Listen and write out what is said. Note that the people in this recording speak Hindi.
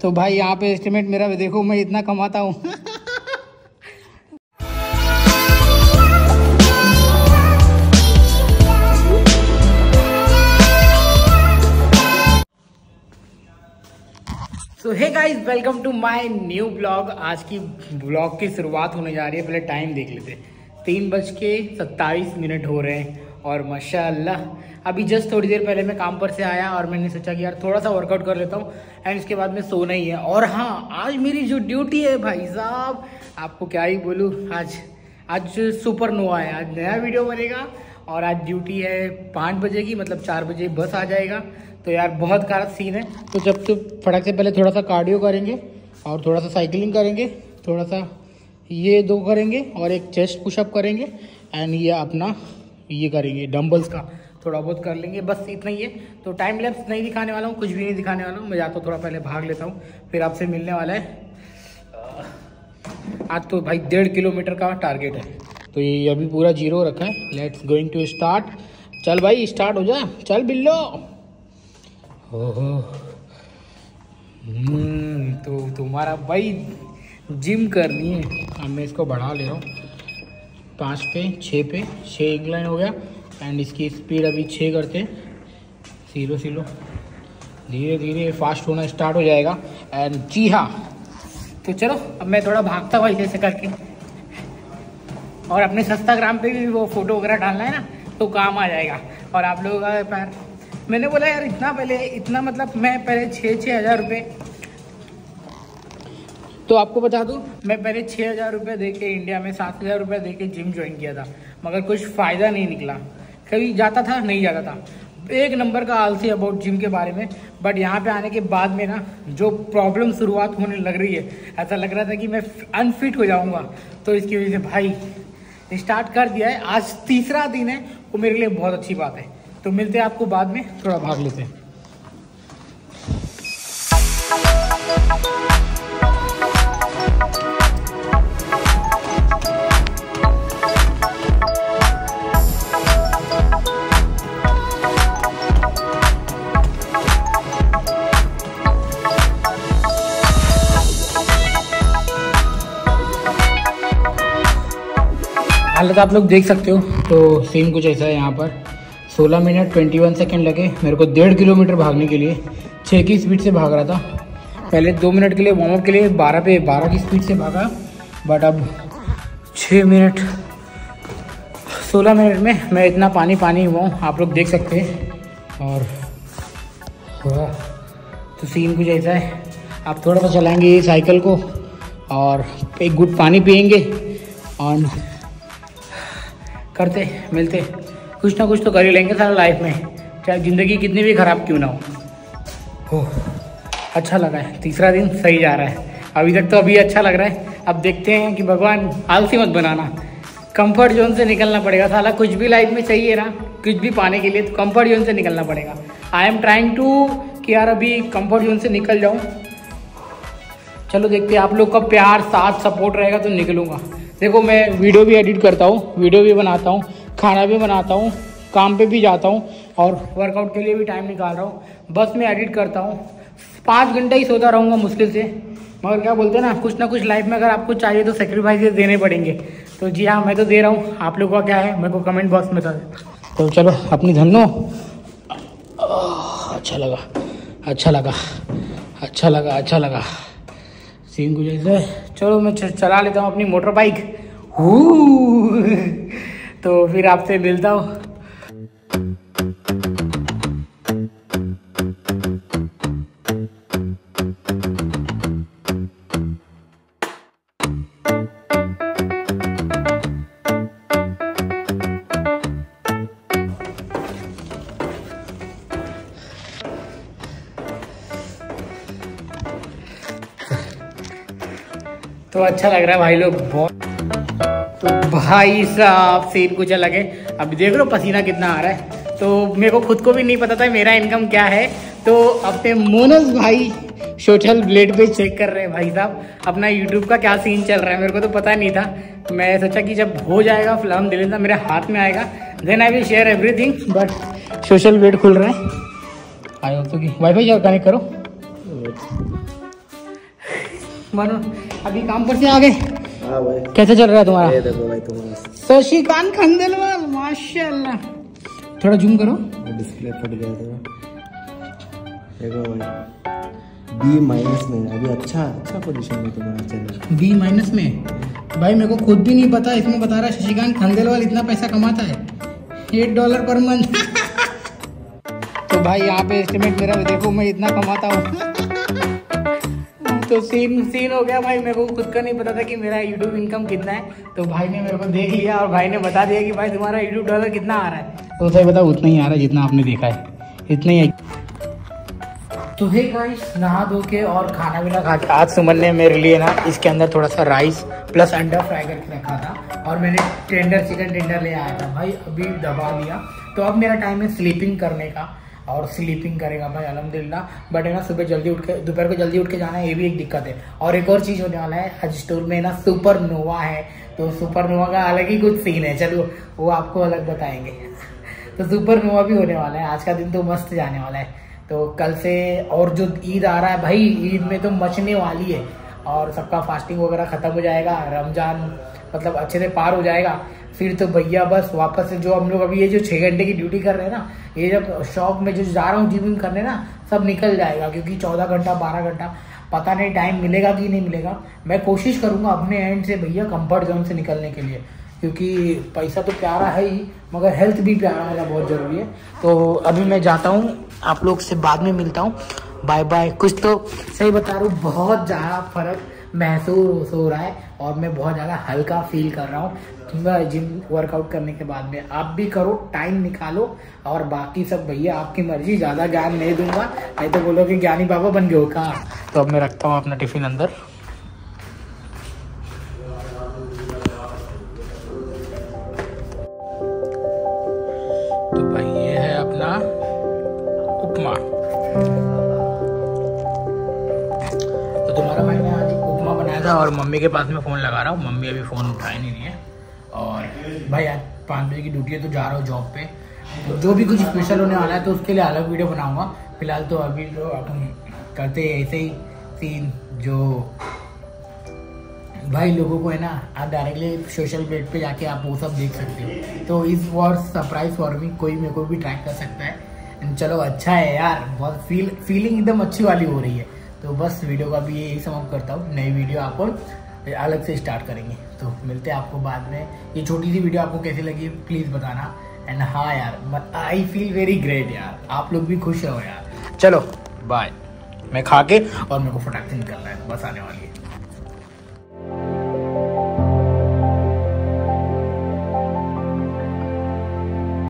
तो भाई यहाँ पे एस्टिमेट मेरा देखो, मैं इतना कमाता हूँ। So hey guys, welcome to my new blog. आज की ब्लॉग की शुरुआत होने जा रही है। पहले टाइम देख लेते, 3:27 हो रहे हैं और माशाल्लाह अभी जस्ट थोड़ी देर पहले मैं काम पर से आया और मैंने सोचा कि यार थोड़ा सा वर्कआउट कर लेता हूँ एंड इसके बाद में सोना ही है। और हाँ, आज मेरी जो ड्यूटी है भाई साहब, आपको क्या ही बोलूँ, आज सुपरनोवा है। आज नया वीडियो बनेगा और आज ड्यूटी है 5 बजे की, मतलब 4 बजे बस आ जाएगा। तो यार बहुत ख़राब सीन है। तो जब तो फटाक से पहले थोड़ा सा कार्डियो करेंगे और थोड़ा सा साइकिलिंग करेंगे, थोड़ा सा ये 2 करेंगे और एक चेस्ट पुशअप करेंगे एंड ये अपना ये करेंगे डंबल्स का थोड़ा बहुत कर लेंगे, बस इतना ही है। तो टाइम लैप्स नहीं दिखाने वाला हूँ, कुछ भी नहीं दिखाने वाला हूँ। मैं जाता हूँ थोड़ा पहले भाग लेता हूँ, फिर आपसे मिलने वाला है। आज तो भाई 1.5 किलोमीटर का टारगेट है, तो ये अभी पूरा 0 रखा है। Let's going to start. चल भाई स्टार्ट हो जा, चल बिल्लो। ओहो, तो तुम्हारा भाई जिम करनी है। अब मैं इसको बढ़ा ले रहा हूँ 5 पे 6 पे 6 इंक्लाइन हो गया एंड इसकी स्पीड अभी 6 करते हैं। स्लो धीरे धीरे फास्ट होना स्टार्ट हो जाएगा। एंड जी हाँ, तो चलो अब मैं थोड़ा भागता हुआ ऐसे करके, और अपने इंस्टाग्राम पे भी वो फोटो वगैरह डालना है ना, तो काम आ जाएगा। और आप लोगों का पैर, मैंने बोला यार इतना मतलब मैं पहले 6,000 रुपये, तो आपको बता दूं, मैं पहले 6,000 रुपये दे के इंडिया में 7,000 रुपये दे के जिम ज्वाइन किया था, मगर कुछ फ़ायदा नहीं निकला। कभी जाता था नहीं जाता था, एक नंबर का आलसी अबाउट जिम के बारे में। बट यहाँ पे आने के बाद में ना जो प्रॉब्लम शुरुआत होने लग रही है, ऐसा लग रहा था कि मैं अनफिट हो जाऊँगा। तो इसकी वजह से भाई स्टार्ट कर दिया है। आज 3रा दिन है, वो मेरे लिए बहुत अच्छी बात है। तो मिलते हैं आपको बाद में, थोड़ा भाग लेते हैं। हालत आप लोग देख सकते हो। तो सीन कुछ ऐसा है। यहाँ पर 16 मिनट 21 सेकेंड लगे मेरे को 1.5 किलोमीटर भागने के लिए। 6 की स्पीड से भाग रहा था। पहले 2 मिनट के लिए वार्म अप के लिए 12 पे 12 की स्पीड से भागा, बट अब 16 मिनट में मैं इतना पानी हुआ हूँ, आप लोग देख सकते हैं। और तो सीन कुछ ऐसा है। आप थोड़ा सा चलाएंगे ये साइकिल को और एक गुड पानी पियेंगे और करते मिलते कुछ ना कुछ तो कर ही लेंगे सारा लाइफ में, चाहे ज़िंदगी कितनी भी ख़राब क्यों ना हो। अच्छा लगा है, 3रा दिन सही जा रहा है अभी तक। तो अभी अच्छा लग रहा है। अब देखते हैं कि भगवान आलसी मत बनाना, कंफर्ट जोन से निकलना पड़ेगा। साला कुछ भी लाइफ में चाहिए ना, कुछ भी पाने के लिए तो कंफर्ट जोन से निकलना पड़ेगा। आई एम ट्राइंग टू कि यार अभी कंफर्ट जोन से निकल जाऊँ। चलो देखते हैं, आप लोग का प्यार साथ सपोर्ट रहेगा तो निकलूँगा। देखो मैं वीडियो भी एडिट करता हूँ, वीडियो भी बनाता हूँ, खाना भी बनाता हूँ, काम पे भी जाता हूँ और वर्कआउट के लिए भी टाइम निकाल रहा हूँ। बस मैं एडिट करता हूँ, 5 घंटे ही सोता रहूँगा मुश्किल से। मगर क्या बोलते हैं ना कुछ लाइफ में अगर आपको चाहिए तो सेक्रीफाइस देने पड़ेंगे। तो जी हाँ, मैं तो दे रहा हूँ। आप लोगों का क्या है मेरे को कमेंट बॉक्स में बता दें। तो चलो अपनी धन्नो। अच्छा लगा सीन कुछ ऐसे। चलो मैं चला लेता हूँ अपनी मोटर बाइक। तो फिर आपसे मिलता हूँ। तो अच्छा लग रहा है भाई लोग बहुत। तो भाई साहब सीन कुछ अलग है। अभी देख लो पसीना कितना आ रहा है। तो मेरे को खुद को भी नहीं पता था मेरा इनकम क्या है। तो अपने मोनस भाई सोशल ब्लेड पे चेक कर रहे हैं भाई साहब अपना यूट्यूब का क्या सीन चल रहा है। मेरे को तो पता नहीं था। मैं सोचा कि जब हो जाएगा फिल्म दे लेना, मेरे हाथ में आएगा, then I will share everything. But social blade खुल रहा है। आयो तो कि वाईफाई कनेक्ट करो। मनु अभी काम पर से आ गए। हाँ भाई, कैसे चल रहा है तुम्हारा? ये देखो भाई तुम्हारा शशिकांत खंडेलवाल, माशाल्लाह। थोड़ा जूम करो, डिस्प्ले फट गया था। देखो भाई B- में अभी अच्छा पोजीशन में तुम्हारा चैनल। B- में भाई मेरे को खुद भी नहीं पता, इसमें बता रहा है शशिकांत खंडेलवाल इतना पैसा कमाता है, $8 पर मंथ। तो भाई यहाँ पे एस्टिमेट मेरा देखो, मैं इतना कमाता हूँ। तो सीन हो गया भाई, मेरे को खुद का नहीं पता था कि मेरा यूट्यूब इनकम कितना है। तो भाई ने मेरे को देख लिया और भाई ने बता दिया कि भाई तुम्हारा यूट्यूब डॉलर कितना आ रहा है। तो सही बताओ उतना ही आ रहा है जितना आपने देखा है, इतना ही। तो हे गाइस, नहा धो के और खाना पीना खा के आज सुमन ने मेरे लिए ना इसके अंदर थोड़ा सा राइस प्लस अंडा फ्राई करके रखा था और मैंने चिकन टेंडर ले आया था भाई, अभी दबा लिया। तो अब मेरा टाइम है स्लीपिंग करने का और स्लीपिंग करेगा भाई अल्हम्दुलिल्लाह। बट है ना सुबह जल्दी उठ के, दोपहर को जल्दी उठ के जाना है, ये भी एक दिक्कत है। और एक और चीज़ होने वाला है, आज स्टोर में ना सुपरनोवा है, तो सुपरनोवा का अलग ही कुछ सीन है, चलो वो आपको अलग बताएंगे। तो सुपरनोवा भी होने वाला है, आज का दिन तो मस्त जाने वाला है। तो कल से और जो ईद आ रहा है भाई, ईद में तो मचने वाली है और सबका फास्टिंग वगैरह खत्म हो जाएगा, रमजान मतलब अच्छे से पार हो जाएगा। फिर तो भैया बस वापस से जो हम लोग अभी ये जो 6 घंटे की ड्यूटी कर रहे हैं ना, ये जब शॉप में जो जा रहा हूँ जिम करने ना, सब निकल जाएगा, क्योंकि 14 घंटा 12 घंटा पता नहीं टाइम मिलेगा कि नहीं मिलेगा। मैं कोशिश करूंगा अपने एंड से भैया कंफर्ट जोन से निकलने के लिए, क्योंकि पैसा तो प्यारा है ही मगर हेल्थ भी प्यारा होना बहुत ज़रूरी है। तो अभी मैं जाता हूँ, आप लोग से बाद में मिलता हूँ, बाय बाय। कुछ तो सही बता रहा हूँ, बहुत ज़्यादा फर्क महसूस हो रहा है और मैं बहुत ज़्यादा हल्का फील कर रहा हूँ जिम वर्कआउट करने के बाद में। आप भी करो, टाइम निकालो, और बाकी सब भैया आपकी मर्जी, ज़्यादा ज्ञान नहीं दूंगा, नहीं तो बोलोगे ज्ञानी बाबा बन गए हो कहाँ। तो अब मैं रखता हूँ अपना टिफिन अंदर। तो भाई ये है अपना उपमा। तो तुम्हारा भाई ने आज उपमा बनाया था और मम्मी के पास में फ़ोन लगा रहा हूँ, मम्मी अभी फ़ोन उठाया नहीं है। और भाई आज 5 बजे की ड्यूटी है तो जा रहा हूँ जॉब पे। तो जो भी कुछ स्पेशल होने वाला है तो उसके लिए अलग वीडियो बनाऊंगा। फिलहाल तो अभी तो अपन करते हैं ऐसे ही सीन, जो भाई लोगों को है ना, आप डायरेक्टली सोशल पेज पे जाके आप वो सब देख सकते हो। तो इस वॉर सरप्राइज फॉर मी, कोई मेरे को भी ट्रैक कर सकता है। चलो अच्छा है यार, बहुत फीलिंग एकदम अच्छी वाली हो रही है। तो बस वीडियो का भी यही समाप्त करता हूँ, नई वीडियो आपको अलग से स्टार्ट करेंगे। तो मिलते हैं आपको बाद में। ये छोटी सी वीडियो आपको कैसी लगी प्लीज़ बताना। एंड हाँ यार, आई फील वेरी ग्रेट यार, आप लोग भी खुश रहो यार। चलो बाय, मैं खा के और मेरे को फटाक से निकलना है, बस आने वाली है।